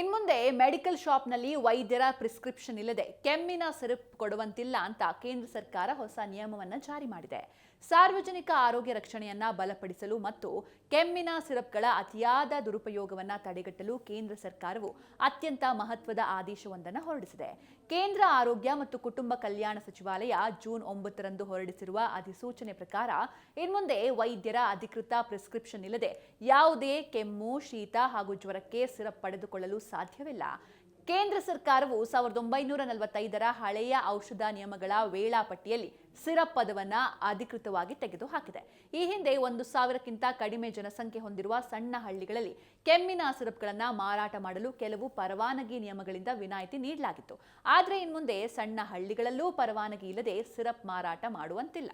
ಇನ್ಮುಂದೆ ಮೆಡಿಕಲ್ ಶಾಪ್ನಲ್ಲಿ ವೈದ್ಯರ ಪ್ರಿಸ್ಕ್ರಿಪ್ಷನ್ ಇಲ್ಲದೆ ಕೆಮ್ಮಿನ ಸಿರಪ್ ಕೊಡುವಂತಿಲ್ಲ ಅಂತ ಕೇಂದ್ರ ಸರ್ಕಾರ ಹೊಸ ನಿಯಮವನ್ನು ಜಾರಿ ಮಾಡಿದೆ. ಸಾರ್ವಜನಿಕ ಆರೋಗ್ಯ ರಕ್ಷಣೆಯನ್ನ ಬಲಪಡಿಸಲು ಮತ್ತು ಕೆಮ್ಮಿನ ಸಿರಪ್ಗಳ ಅತಿಯಾದ ದುರುಪಯೋಗವನ್ನು ತಡೆಗಟ್ಟಲು ಕೇಂದ್ರ ಸರ್ಕಾರವು ಅತ್ಯಂತ ಮಹತ್ವದ ಆದೇಶವೊಂದನ್ನು ಹೊರಡಿಸಿದೆ. ಕೇಂದ್ರ ಆರೋಗ್ಯ ಮತ್ತು ಕುಟುಂಬ ಕಲ್ಯಾಣ ಸಚಿವಾಲಯ ಜೂನ್ 9ರಂದು ಹೊರಡಿಸಿರುವ ಅಧಿಸೂಚನೆ ಪ್ರಕಾರ ಇನ್ಮುಂದೆ ವೈದ್ಯರ ಅಧಿಕೃತ ಪ್ರಿಸ್ಕ್ರಿಪ್ಷನ್ ಇಲ್ಲದೆ ಯಾವುದೇ ಕೆಮ್ಮು, ಶೀತ ಹಾಗೂ ಜ್ವರಕ್ಕೆ ಸಿರಪ್ ಪಡೆದುಕೊಳ್ಳಲು ಸಾಧ್ಯವಿಲ್ಲ. ಕೇಂದ್ರ ಸರ್ಕಾರವು 1945ರ ಹಳೆಯ ಔಷಧ ನಿಯಮಗಳ ವೇಳಾಪಟ್ಟಿಯಲ್ಲಿ ಸಿರಪ್ ಪದವನ್ನು ಅಧಿಕೃತವಾಗಿ ತೆಗೆದುಹಾಕಿದೆ. ಈ ಹಿಂದೆ 1,000ಕ್ಕಿಂತ ಕಡಿಮೆ ಜನಸಂಖ್ಯೆ ಹೊಂದಿರುವ ಸಣ್ಣ ಹಳ್ಳಿಗಳಲ್ಲಿ ಕೆಮ್ಮಿನ ಸಿರಪ್ಗಳನ್ನು ಮಾರಾಟ ಮಾಡಲು ಕೆಲವು ಪರವಾನಗಿ ನಿಯಮಗಳಿಂದ ವಿನಾಯಿತಿ ನೀಡಲಾಗಿತ್ತು. ಆದರೆ ಇನ್ಮುಂದೆ ಸಣ್ಣ ಹಳ್ಳಿಗಳಲ್ಲೂ ಪರವಾನಗಿ ಇಲ್ಲದೆ ಸಿರಪ್ ಮಾರಾಟ ಮಾಡುವಂತಿಲ್ಲ.